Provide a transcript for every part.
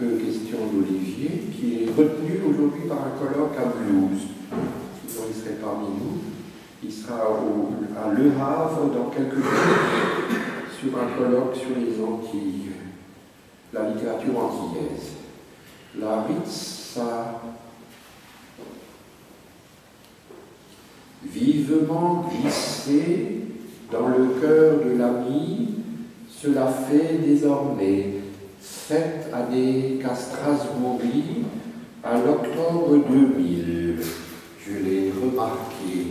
peu question d'Olivier, qui est retenu aujourd'hui par un colloque à Mulhouse. Sinon, il serait parmi nous. Il sera à Le Havre dans quelques jours sur un colloque sur les Antilles, la littérature antillaise. La Ritz a vivement glissé dans le cœur de l'ami. Cela fait désormais 7 années qu'à Strasbourg, à l'octobre 2000, je l'ai remarqué,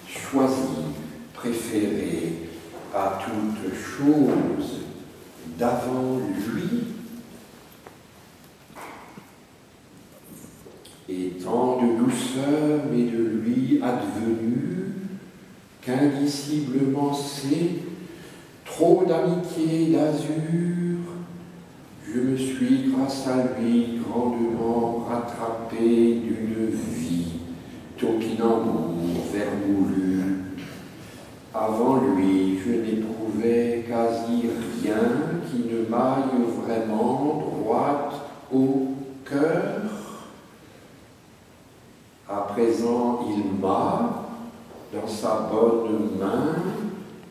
choisi, préféré à toute chose d'avant lui, et tant de douceur mais de lui advenu qu'indiciblement c'est trop d'amitié d'azur, je me suis grâce à lui grandement rattrapé d'une vie topinambour vermoulu. Avant lui, je n'éprouvais quasi rien qui ne m'aille vraiment droit au cœur. À présent, il m'a, dans sa bonne main,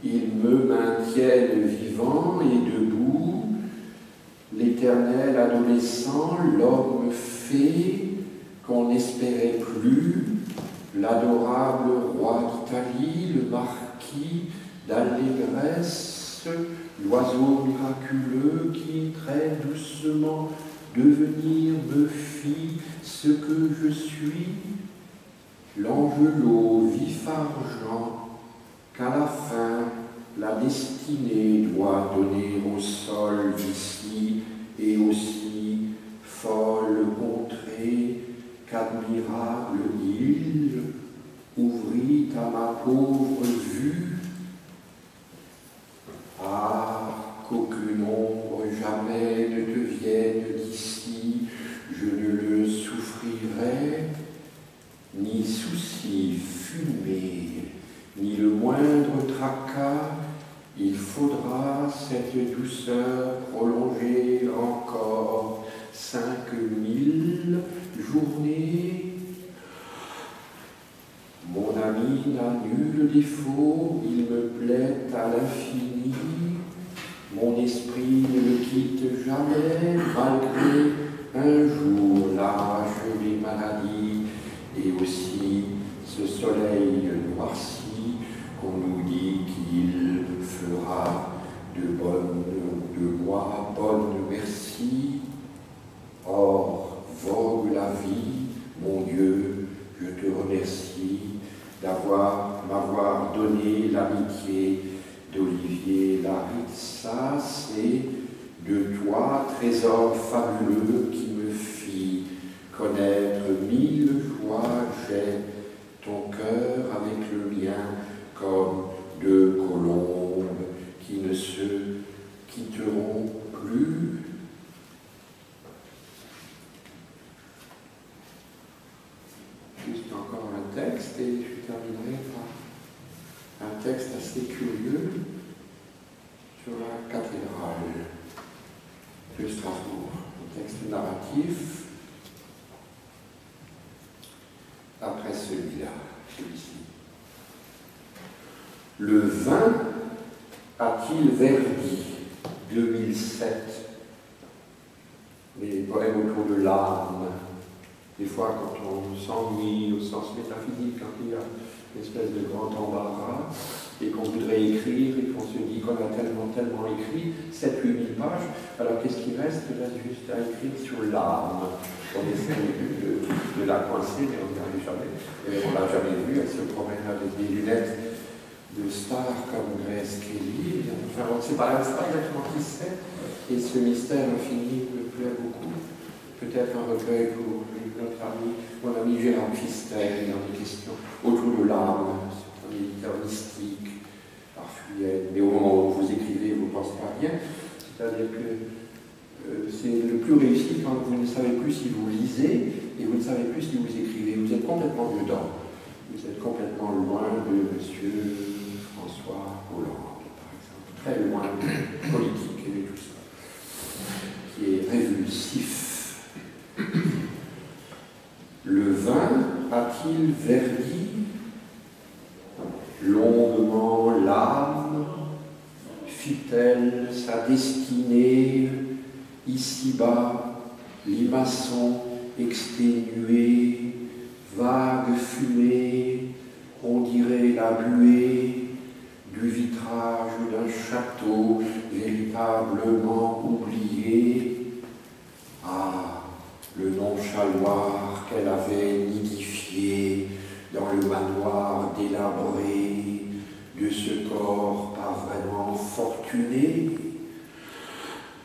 il me maintienne vivant et debout, l'éternel adolescent, l'homme fait qu'on n'espérait plus, l'adorable roi d'Italie, le marquis d'Allégresse, l'oiseau miraculeux qui très doucement devenir me fit ce que je suis, l'angelot vif argent qu'à la fin la destinée doit donner au sol d'ici et aussi folle contrée qu'admirable île ouvrit à ma pauvre vue. Ah, qu'aucune ombre jamais ne devienne d'ici, je ne le souffrirai, ni souci fumé, ni le moindre tracas, il faudra cette douceur prolonger encore 5000 journées. Mon ami n'a nul défaut, il me plaît à l'infini, mon esprit ne le quitte jamais, malgré un jour l'âge des maladies et aussi ce soleil noirci qu'on nous dit qu'il fera de moi bonne merci. Or, vogue la vie, mon Dieu, je te remercie m'avoir donné l'amitié d'Olivier Larissas et de toi, trésor fabuleux qui me fit connaître 1000 joies. J'ai ton cœur avec le mien comme deux colombes qui ne se quitteront plus. Juste encore un texte et je terminerai par un texte assez curieux sur la cathédrale de Strasbourg, un texte narratif après celui-là, celui-ci. Le vin a-t-il verdi 2007? Les poèmes autour de l'âme. Des fois, quand on s'ennuie au sens métaphysique, quand il y a une espèce de grand embarras, et qu'on voudrait écrire, et qu'on se dit qu'on a tellement écrit, 7 000 ou 8 000 pages, alors qu'est-ce qui reste? Il reste juste à écrire sur l'âme. On essaie de la coincer, mais on n'y arrive jamais. Et on ne l'a jamais vue, elle se promène avec des lunettes de stars comme Grace Kelly. Enfin, on ne sait pas exactement qui c'est, et ce mystère infini me plaît beaucoup. Peut-être un recueil pour notre ami, mon ami Gérard Pfister, dans des questions autour de l'âme, c'est un éditeur mystique, parfluette, mais au moment où vous écrivez, vous ne pensez à rien. C'est-à-dire que c'est le plus réussi quand vous ne savez plus si vous lisez et vous ne savez plus si vous écrivez. Vous êtes complètement dedans. Vous êtes complètement loin de M. François Hollande, par exemple. Très loin de politique et de tout ça, qui est révulsif. a-t-il verdi longuement l'âme? Fit-elle sa destinée ici-bas, limaçon exténué, vague fumée, on dirait la buée du vitrage d'un château véritablement oublié. Ah, le nonchaloir qu'elle avait nidifié dans le manoir délabré de ce corps pas vraiment fortuné.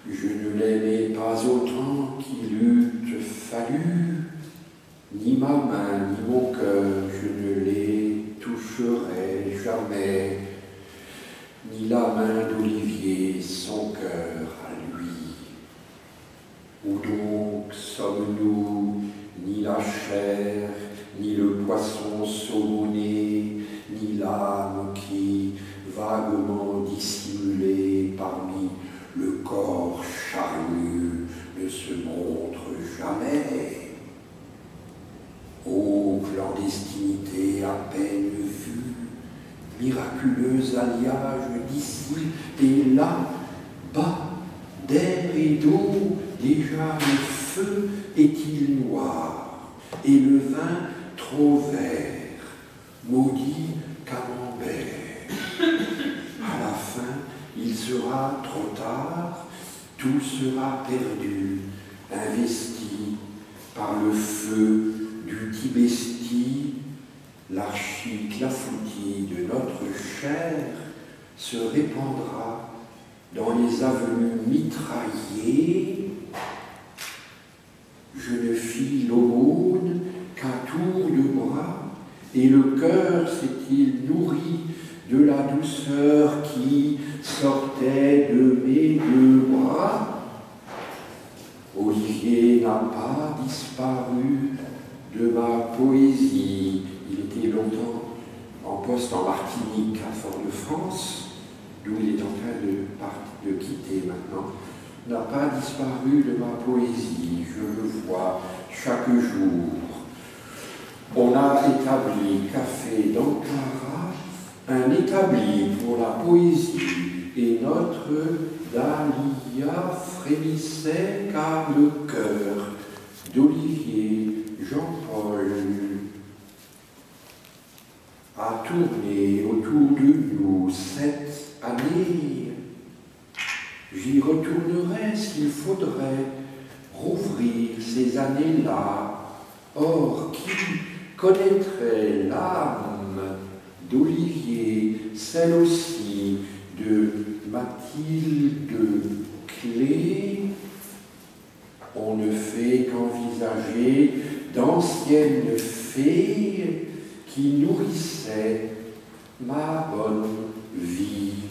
Je ne l'aimais pas autant qu'il eût fallu, ni ma main, ni mon cœur, je ne les toucherai jamais, ni la main d'Olivier, son cœur à lui. Où donc sommes-nous, ni la chair, ni le poisson saumonné, ni l'âme qui, vaguement dissimulée parmi le corps charnu, ne se montre jamais. Ô clandestinité à peine vue, miraculeux alliage d'ici et là, bas, d'air et d'eau, déjà le feu est-il noir, et le vin trop vert, maudit camembert. À la fin, il sera trop tard, tout sera perdu, investi par le feu du tibesti, l'archi-clafoutis de notre chair se répandra dans les avenues mitraillées. Je ne fis l'aumône qu'à tour de bras, et le cœur s'est-il nourri de la douceur qui sortait de mes deux bras. Olivier n'a pas disparu de ma poésie. Il était longtemps en poste en Martinique, à Fort-de-France, d'où il est en train de quitter maintenant. N'a pas disparu de ma poésie, je le vois chaque jour. On a établi café d'Ankara, un établi pour la poésie, et notre Dahlia frémissait car le cœur d'Olivier Jean-Paul a tourné autour de nous cette année. J'y retournerai s'il faudrait rouvrir ces années-là. Or, qui connaîtrait l'âme d'Olivier, celle aussi de Mathilde Clé? On ne fait qu'envisager d'anciennes fées qui nourrissaient ma bonne vie.